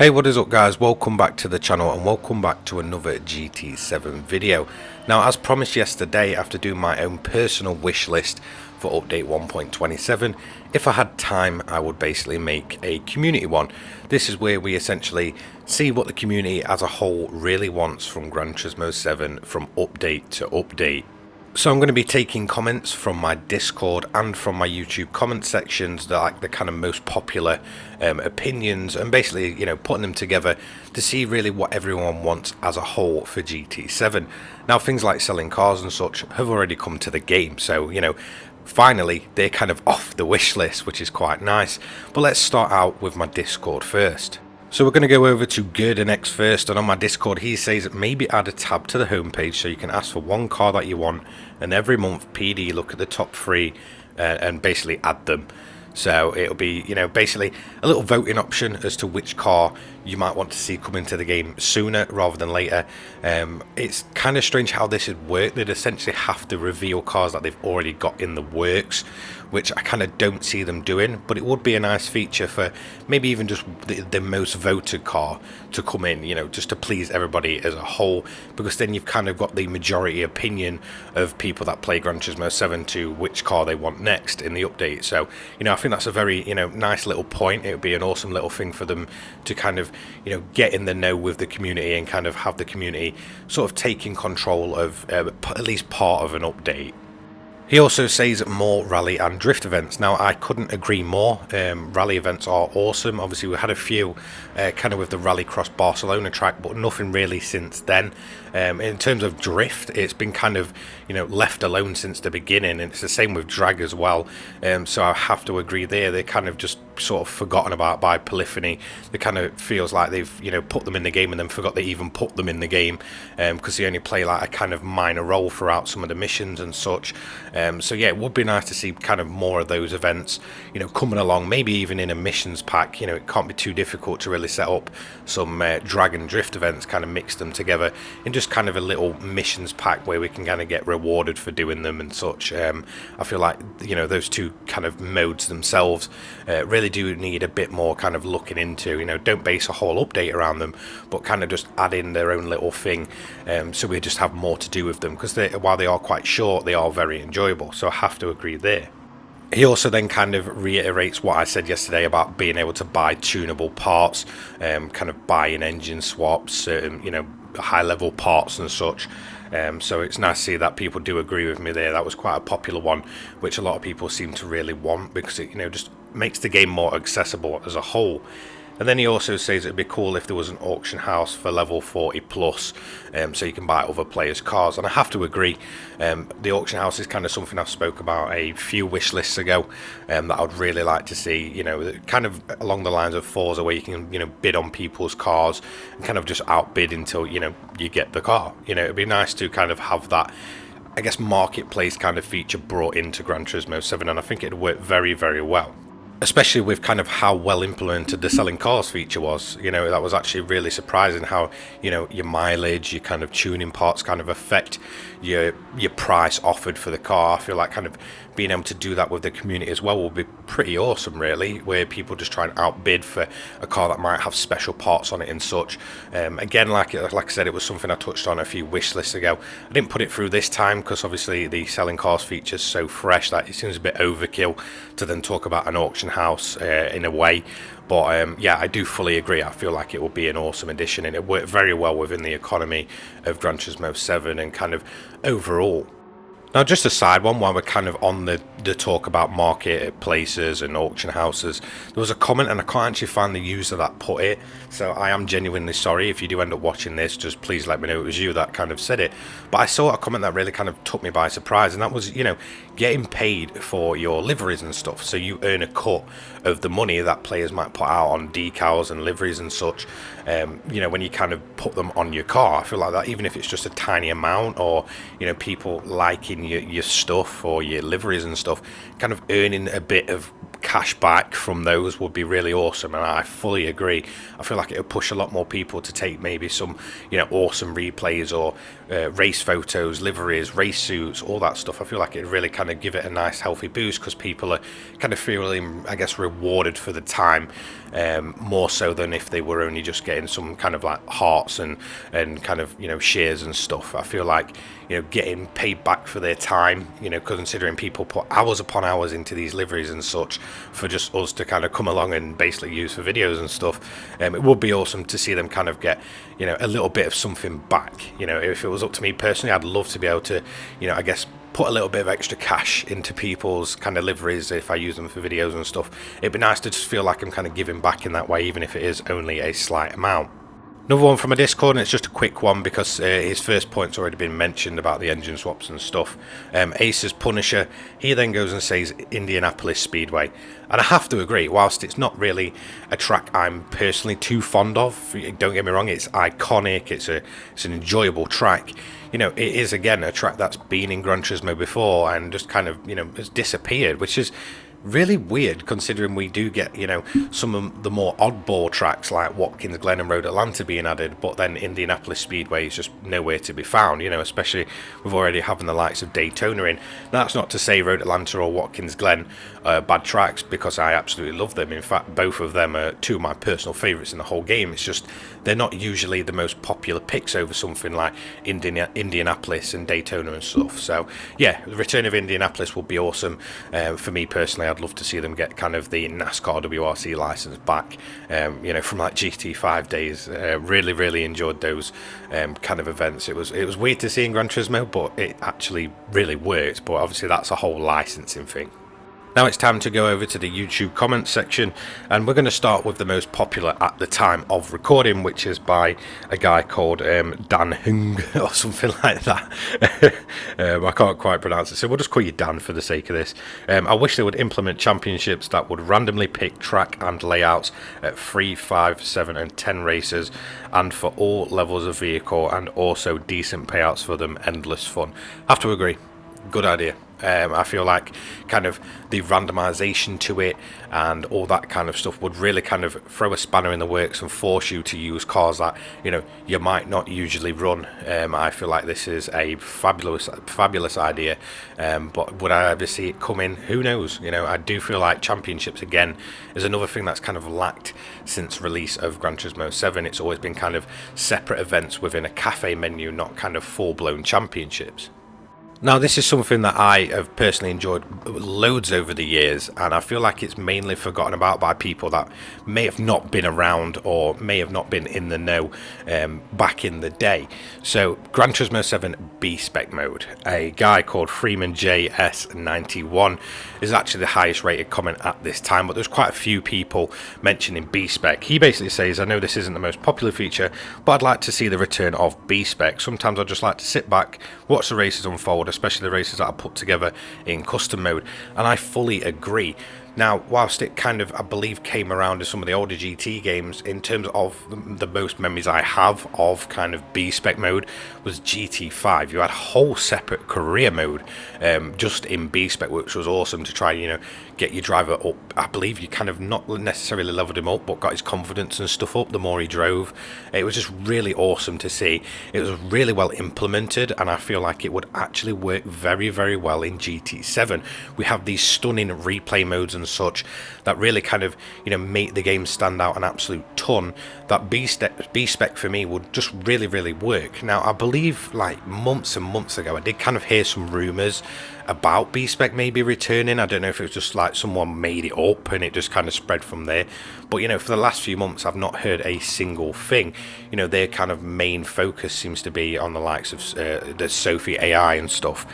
Hey, what is up guys, welcome back to the channel and welcome back to another GT7 video. Now, as promised yesterday, after doing my own personal wish list for update 1.27, if I had time I would basically make a community one. This is where we essentially see what the community as a whole really wants from Gran Turismo 7 from update to update. So I'm going to be taking comments from my Discord and from my YouTube comment sections, the kind of most popular opinions, and basically, putting them together to see really what everyone wants as a whole for GT7. Now, things like selling cars and such have already come to the game, so, finally they're kind of off the wish list, which is quite nice. But let's start out with my Discord first. So we're going to go over to Gurdenex first, and on my Discord he says maybe add a tab to the homepage so you can ask for one car that you want, and every month PD look at the top three and basically add them. So it'll be, basically a little voting option as to which car you might want to see come into the game sooner rather than later. It's kind of strange how this would work. They'd essentially have to reveal cars that they've already got in the works, which I kind of don't see them doing, but it would be a nice feature for maybe even just the most voted car to come in, just to please everybody as a whole, because then you've kind of got the majority opinion of people that play Gran Turismo 7 to which car they want next in the update. So, I think that's a very, nice little point. It would be an awesome little thing for them to kind of, get in the know with the community and kind of have the community sort of taking control of at least part of an update. He also says more rally and drift events. Now, I couldn't agree more. Rally events are awesome. Obviously, we had a few kind of with the Rallycross Barcelona track, but nothing really since then. In terms of drift, it's been kind of, left alone since the beginning, and it's the same with drag as well. So I have to agree there. They're kind of just sort of forgotten about by Polyphony. It kind of feels like they've, put them in the game and then forgot they even put them in the game, because they only play like a kind of minor role throughout some of the missions and such. So yeah, it would be nice to see kind of more of those events, coming along, maybe even in a missions pack. It can't be too difficult to really set up some drag and drift events, kind of mix them together in just kind of a little missions pack where we can kind of get rewarded for doing them and such. I feel like, those two kind of modes themselves really do need a bit more kind of looking into. Don't base a whole update around them, but kind of just add in their own little thing, so we just have more to do with them, because while they are quite short, they are very enjoyable. So I have to agree there. He also then kind of reiterates what I said yesterday about being able to buy tunable parts, kind of buying engine swaps, certain, high level parts and such. So it's nice to see that people do agree with me there. That was quite a popular one, which a lot of people seem to really want, because it, just makes the game more accessible as a whole. And then he also says it'd be cool if there was an auction house for level 40 plus, so you can buy other players' cars. And I have to agree, the auction house is kind of something I spoke about a few wish lists ago, that I'd really like to see, kind of along the lines of Forza, where you can, bid on people's cars and kind of just outbid until, you get the car. It'd be nice to kind of have that, I guess, marketplace kind of feature brought into Gran Turismo 7, and I think it'd work very, very well. Especially with kind of how well implemented the selling cars feature was. That was actually really surprising how, your mileage, your kind of tuning parts kind of affect your price offered for the car. I feel like kind of being able to do that with the community as well will be pretty awesome, really, where people just try and outbid for a car that might have special parts on it and such. Again, like I said, it was something I touched on a few wish lists ago. I didn't put it through this time because obviously the selling cars feature is so fresh that it seems a bit overkill to then talk about an auction house in a way. But yeah, I do fully agree. I feel like it will be an awesome addition, and it worked very well within the economy of Gran Turismo 7 and kind of overall. Now, just a side one, while we're kind of on the talk about marketplaces and auction houses, there was a comment, and I can't actually find the user that put it, so I am genuinely sorry. If you do end up watching this, just please let me know it was you that kind of said it. But I saw a comment that really kind of took me by surprise, and that was, getting paid for your liveries and stuff, so you earn a cut of the money that players might put out on decals and liveries and such, when you kind of put them on your car. I feel like that, even if it's just a tiny amount, or, people liking your stuff or your liveries and stuff, kind of earning a bit of cash back from those would be really awesome, and I fully agree. I feel like it would push a lot more people to take maybe some, awesome replays or race photos, liveries, race suits, all that stuff. I feel like it really kind of give it a nice healthy boost, because people are kind of feeling, I guess, rewarded for the time, more so than if they were only just getting some kind of like hearts and kind of shares and stuff. I feel like getting paid back for their time, considering people put hours upon hours into these liveries and such for just us to kind of come along and basically use for videos and stuff. It would be awesome to see them kind of get a little bit of something back. If it was up to me personally, I'd love to be able to I guess put a little bit of extra cash into people's kind of liveries if I use them for videos and stuff. It'd be nice to just feel like I'm kind of giving back in that way, even if it is only a slight amount. Another one from a Discord, and it's just a quick one because his first point's already been mentioned about the engine swaps and stuff. Ace's Punisher, he then goes and says Indianapolis Speedway. And I have to agree, whilst it's not really a track I'm personally too fond of, don't get me wrong, it's iconic, it's an enjoyable track. It is, again, a track that's been in Gran Turismo before and just kind of, has disappeared, which is really weird, considering we do get some of the more oddball tracks like Watkins Glen and Road Atlanta being added, but then Indianapolis Speedway is just nowhere to be found, especially with already having the likes of Daytona in. Now, that's not to say Road Atlanta or Watkins Glen are bad tracks, because I absolutely love them. In fact, both of them are two of my personal favourites in the whole game. It's just they're not usually the most popular picks over something like Indianapolis and Daytona and stuff. So yeah, the return of Indianapolis would be awesome. For me personally, I'd love to see them get kind of the NASCAR WRC license back, from like GT5 days. Really enjoyed those kind of events. It was weird to see in Gran Turismo, but it actually really worked. But obviously that's a whole licensing thing. Now it's time to go over to the YouTube comments section, and we're going to start with the most popular at the time of recording, which is by a guy called Dan Hung or something like that. I can't quite pronounce it, so we'll just call you Dan for the sake of this. I wish they would implement championships that would randomly pick track and layouts at 3, 5, 7 and 10 races, and for all levels of vehicle, and also decent payouts for them. Endless fun. I have to agree, good idea. I feel like kind of the randomization to it and all that kind of stuff would really kind of throw a spanner in the works and force you to use cars that you might not usually run. I feel like this is a fabulous idea, but would I ever see it come in? Who knows? I do feel like championships again is another thing that's kind of lacked since release of Gran Turismo 7. It's always been kind of separate events within a cafe menu, not kind of full-blown championships. Now, this is something that I have personally enjoyed loads over the years, and I feel like it's mainly forgotten about by people that may have not been around or may have not been in the know back in the day. So, Gran Turismo 7 B-Spec mode. A guy called Freeman JS91 is actually the highest rated comment at this time, but there's quite a few people mentioning B-Spec. He basically says, I know this isn't the most popular feature, but I'd like to see the return of B-Spec. Sometimes I just like to sit back, watch the races unfold, especially the races that I put together in custom mode, and I fully agree. Now, whilst it kind of, I believe, came around to some of the older GT games, in terms of the most memories I have of kind of B-Spec mode was GT5. You had a whole separate career mode just in B-Spec, which was awesome to try, get your driver up. I believe you kind of not necessarily leveled him up, but got his confidence and stuff up the more he drove. It was just really awesome to see. It was really well implemented, and I feel like it would actually work very well in GT7. We have these stunning replay modes and such that really kind of make the game stand out an absolute ton. That B-Spec for me would just really work. Now, I believe like months and months ago I did kind of hear some rumours about B-Spec maybe returning. I don't know if it was just like someone made it up and it just kind of spread from there, but for the last few months I've not heard a single thing. Their kind of main focus seems to be on the likes of the Sophie AI and stuff.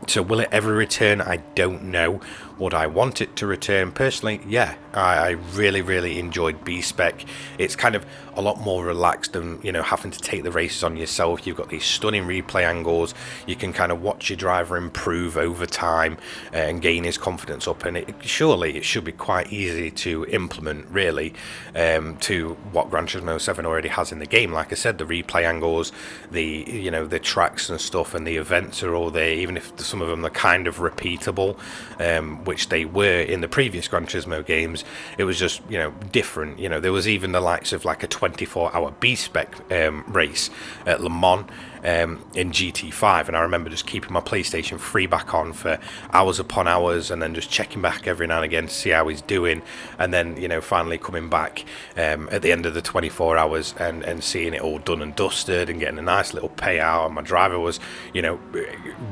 So will it ever return? I don't know. Would I want it to return? Personally, yeah, I really enjoyed B-Spec. It's kind of a lot more relaxed than having to take the races on yourself. You've got these stunning replay angles. You can kind of watch your driver improve improve over time and gain his confidence up. And surely it should be quite easy to implement, really, to what Gran Turismo 7 already has in the game. Like I said, the replay angles, the tracks and stuff, and the events are all there, even if some of them are kind of repeatable, which they were in the previous Gran Turismo games. It was just, different. There was even the likes of like a 24-hour B-spec race at Le Mans in GT5, and I remember just keeping my PlayStation 3 back on for hours upon hours, and then just checking back every now and again to see how he's doing, and then finally coming back at the end of the 24 hours and seeing it all done and dusted and getting a nice little payout. And my driver was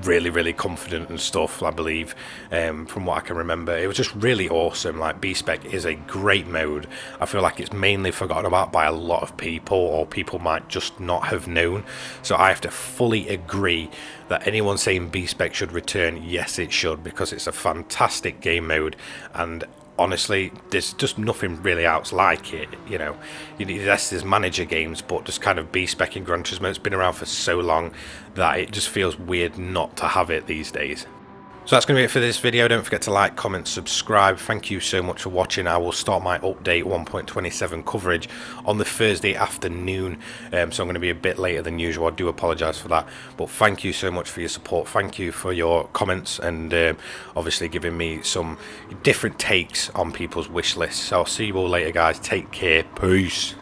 really, really confident and stuff, I believe, from what I can remember. It was just really awesome. Like, B-spec is a great mode. I feel like it's mainly forgotten about by a lot of people, or people might just not have known. So I have to fully agree that anyone saying B-spec should return, yes, it should, because it's a fantastic game mode, and honestly, there's just nothing really else like it. Yes, there's manager games, but just kind of B-spec in Gran Turismo, it's been around for so long that it just feels weird not to have it these days. So that's going to be it for this video. Don't forget to like, comment, subscribe. Thank you so much for watching. I will start my update 1.27 coverage on the Thursday afternoon, so I'm going to be a bit later than usual. I do apologise for that, but thank you so much for your support. Thank you for your comments and obviously giving me some different takes on people's wish lists. So I'll see you all later, guys. Take care. Peace.